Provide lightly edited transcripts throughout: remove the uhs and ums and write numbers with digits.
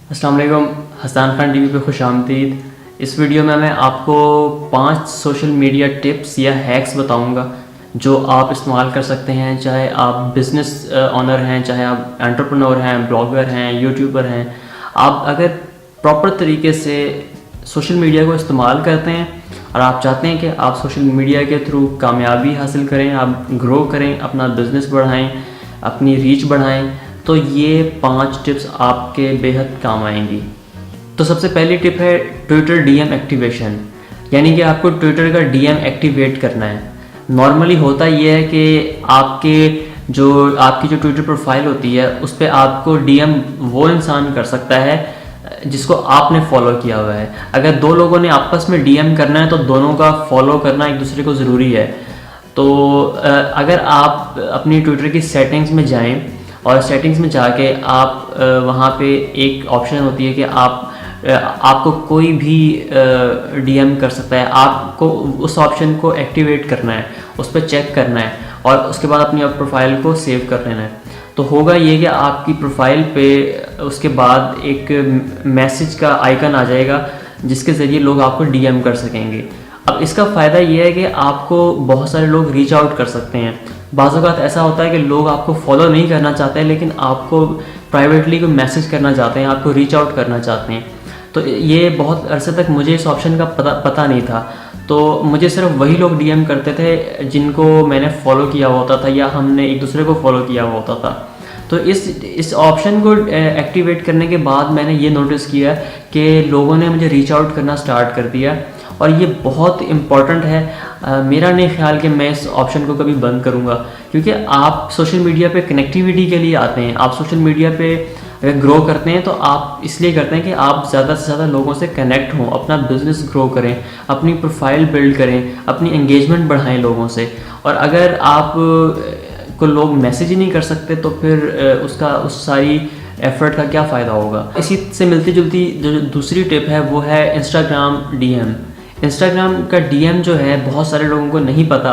अस्सलाम वालेकुम, हसन खान टीवी पे खुशामदीद। इस वीडियो में मैं आपको 5 सोशल मीडिया टिप्स या हैक्स बताऊंगा जो आप इस्तेमाल कर सकते हैं, चाहे आप बिज़नेस ऑनर हैं, चाहे आप एंटरप्रेन्योर हैं, ब्लॉगर हैं, यूट्यूबर हैं। आप अगर प्रॉपर तरीके से सोशल मीडिया को इस्तेमाल करते हैं और आप चाहते हैं कि आप सोशल मीडिया के थ्रू कामयाबी हासिल करें, आप ग्रो करें, अपना बिज़नेस बढ़ाएं, अपनी रीच बढ़ाएं, तो ये 5 टिप्स आपके बेहद काम आएंगी। तो सबसे पहली टिप है ट्विटर डीएम एक्टिवेशन, यानी कि आपको ट्विटर का डीएम एक्टिवेट करना है। नॉर्मली होता ये है कि आपकी जो ट्विटर प्रोफाइल होती है उस पर आपको डीएम वो इंसान कर सकता है जिसको आपने फॉलो किया हुआ है। अगर 2 लोगों ने आपस में डीएम करना है तो दोनों का फॉलो करना एक दूसरे को ज़रूरी है। तो अगर आप अपनी ट्विटर की सेटिंग्स में जाएं और सेटिंग्स में जाके आप वहाँ पे एक ऑप्शन होती है कि आपको कोई भी डीएम कर सकता है। आपको उस ऑप्शन को एक्टिवेट करना है, उस पर चेक करना है और उसके बाद अपनी प्रोफाइल को सेव कर लेना है। तो होगा ये कि आपकी प्रोफाइल पे उसके बाद एक मैसेज का आइकन आ जाएगा जिसके ज़रिए लोग आपको डीएम कर सकेंगे। अब इसका फ़ायदा ये है कि आपको बहुत सारे लोग रीच आउट कर सकते हैं। बाज़ औक़ात ऐसा होता है कि लोग आपको फॉलो नहीं करना चाहते हैं लेकिन आपको प्राइवेटली कोई मैसेज करना चाहते हैं, आपको रीच आउट करना चाहते हैं। तो ये बहुत अरसे तक मुझे इस ऑप्शन का पता नहीं था। तो मुझे सिर्फ वही लोग डीएम करते थे जिनको मैंने फॉलो किया होता था या हमने एक दूसरे को फॉलो किया होता था। तो इस ऑप्शन को एक्टिवेट करने के बाद मैंने ये नोटिस किया कि लोगों ने मुझे रीच आउट करना स्टार्ट कर दिया और ये बहुत इम्पॉर्टेंट है। मेरा नहीं ख्याल कि मैं इस ऑप्शन को कभी बंद करूँगा, क्योंकि आप सोशल मीडिया पे कनेक्टिविटी के लिए आते हैं। आप सोशल मीडिया पे अगर ग्रो करते हैं तो आप इसलिए करते हैं कि आप ज़्यादा से ज़्यादा लोगों से कनेक्ट हों, अपना बिज़नेस ग्रो करें, अपनी प्रोफाइल बिल्ड करें, अपनी एंगेजमेंट बढ़ाएं लोगों से। और अगर आप को लोग मैसेज ही नहीं कर सकते तो फिर उस सारी एफर्ट का क्या फ़ायदा होगा। इसी से मिलती जुलती जो दूसरी टिप है वो है इंस्टाग्राम डीएम। इंस्टाग्राम का डीएम जो है बहुत सारे लोगों को नहीं पता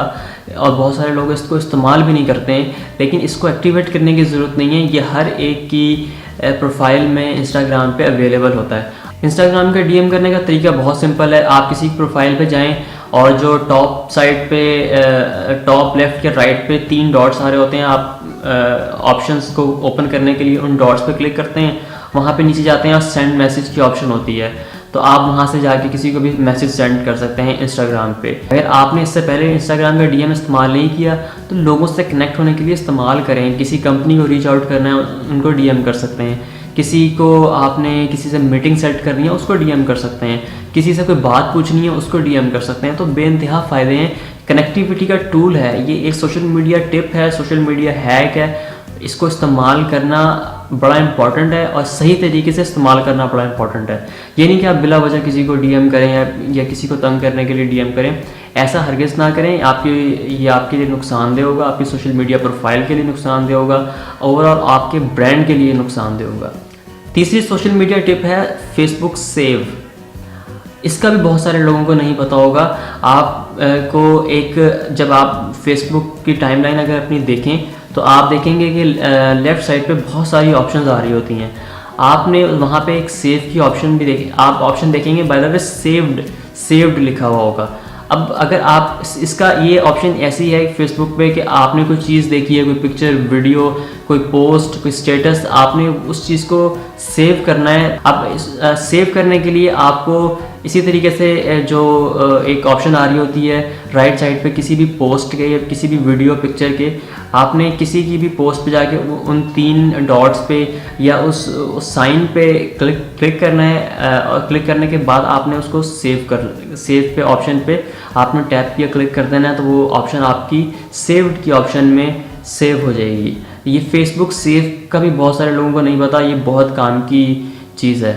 और बहुत सारे लोग इसको इस्तेमाल भी नहीं करते हैं, लेकिन इसको एक्टिवेट करने की ज़रूरत नहीं है। ये हर एक की प्रोफाइल में इंस्टाग्राम पे अवेलेबल होता है। इंस्टाग्राम का डीएम करने का तरीका बहुत सिंपल है। आप किसी प्रोफाइल पे जाएं और जो टॉप साइड पे टॉप लेफ्ट या राइट पे 3 डॉट्स आ रहे होते हैं, आप ऑप्शंस को ओपन करने के लिए उन डॉट्स पे क्लिक करते हैं। वहाँ पे नीचे जाते हैं और सेंड मैसेज की ऑप्शन होती है, तो आप वहाँ से जाके किसी को भी मैसेज सेंड कर सकते हैं इंस्टाग्राम पे। अगर आपने इससे पहले इंस्टाग्राम का डीएम इस्तेमाल नहीं किया तो लोगों से कनेक्ट होने के लिए इस्तेमाल करें। किसी कंपनी को रीच आउट करना है उनको डीएम कर सकते हैं, किसी को आपने किसी से मीटिंग सेट करनी है उसको डीएम कर सकते हैं, किसी से कोई बात पूछनी है उसको डीएम कर सकते हैं। तो बेइंतहा फ़ायदे हैं। कनेक्टिविटी का टूल है ये, एक सोशल मीडिया टिप है, सोशल मीडिया हैक है। इसको इस्तेमाल करना बड़ा इंपॉर्टेंट है और सही तरीके से इस्तेमाल करना बड़ा इंपॉर्टेंट है। ये नहीं कि आप बिला वजह किसी को डीएम करें या किसी को तंग करने के लिए डीएम करें। ऐसा हरगिज़ ना करें। ये आपके लिए नुकसानदेह होगा, आपकी सोशल मीडिया प्रोफाइल के लिए नुकसानदेह होगा, ओवरऑल आपके ब्रांड के लिए नुकसानदेह होगा। तीसरी सोशल मीडिया टिप है फेसबुक सेव। इसका भी बहुत सारे लोगों को नहीं पता होगा। जब आप फेसबुक की टाइमलाइन अगर अपनी देखें तो आप देखेंगे कि लेफ़्ट साइड पे बहुत सारी ऑप्शंस आ रही होती हैं। आपने वहाँ पे एक सेव की ऑप्शन भी आप ऑप्शन देखेंगे, बाय द वे सेव्ड लिखा हुआ होगा। अब अगर आप ये ऑप्शन ऐसी है फेसबुक पे कि आपने कोई चीज़ देखी है, कोई पिक्चर, वीडियो, कोई पोस्ट, कोई स्टेटस, आपने उस चीज़ को सेव करना है। अब सेव करने के लिए आपको इसी तरीके से जो एक ऑप्शन आ रही होती है राइट साइड पे, किसी भी पोस्ट के या किसी भी वीडियो पिक्चर के, आपने किसी की भी पोस्ट पे जाके उन 3 डॉट्स पे या उस साइन पे क्लिक करना है और क्लिक करने के बाद आपने उसको सेव पे ऑप्शन पे आपने टैप किया, क्लिक कर देना है, तो वो ऑप्शन आपकी सेव्ड की ऑप्शन में सेव हो जाएगी। ये फेसबुक सेव का भी बहुत सारे लोगों को नहीं पता, ये बहुत काम की चीज़ है।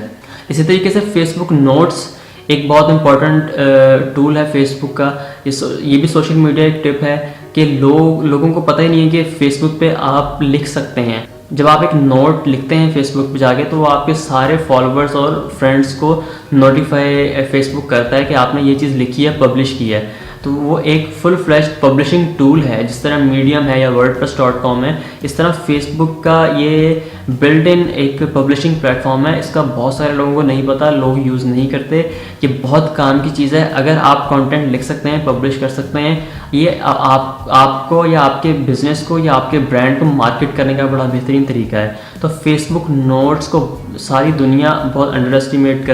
इसी तरीके से फेसबुक नोट्स एक बहुत इंपॉर्टेंट टूल है फेसबुक का। ये भी सोशल मीडिया एक टिप है कि लोगों को पता ही नहीं है कि फेसबुक पे आप लिख सकते हैं। जब आप एक नोट लिखते हैं फेसबुक पे जाके तो वो आपके सारे फॉलोअर्स और फ्रेंड्स को नोटिफाई फेसबुक करता है कि आपने ये चीज़ लिखी है, पब्लिश की है। तो वो एक फुल फ्लैश पब्लिशिंग टूल है। जिस तरह मीडियम है या wordpress.com है, इस तरह फेसबुक का ये बिल्ट इन एक पब्लिशिंग प्लेटफॉर्म है। इसका बहुत सारे लोगों को नहीं पता, लोग यूज़ नहीं करते। ये बहुत काम की चीज़ है। अगर आप कंटेंट लिख सकते हैं, पब्लिश कर सकते हैं, ये आपको या आपके बिज़नेस को या आपके ब्रांड को मार्केट करने का बड़ा बेहतरीन तरीका है। तो फेसबुक नोट्स को सारी दुनिया बहुत अंडर एस्टिमेट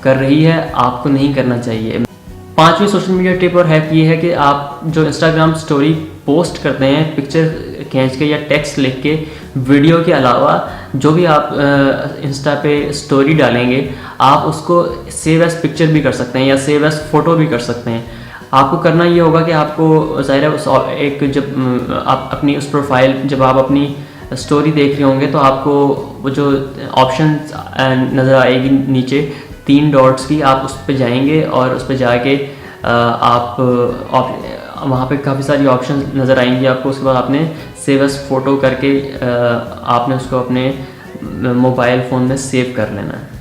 कर रही है, आपको नहीं करना चाहिए। पांचवी सोशल मीडिया टिप और हैक ये है कि आप जो इंस्टाग्राम स्टोरी पोस्ट करते हैं, पिक्चर खींच के या टेक्स्ट लिख के, वीडियो के अलावा जो भी आप इंस्टा पे स्टोरी डालेंगे, आप उसको सेव एज पिक्चर भी कर सकते हैं या सेव एज फोटो भी कर सकते हैं। आपको करना ये होगा कि आपको ज़ाहिर है उस एक जब आप अपनी उस प्रोफाइल, जब आप अपनी स्टोरी देख रहे होंगे तो आपको वो जो ऑप्शन नज़र आएगी नीचे 3 डॉट्स की, आप उस पर जाएंगे और उस पर जाके आप वहाँ पे काफ़ी सारी ऑप्शन नज़र आएंगी आपको। उसके बाद आपने सेव एज फ़ोटो करके आपने उसको अपने मोबाइल फ़ोन में सेव कर लेना है।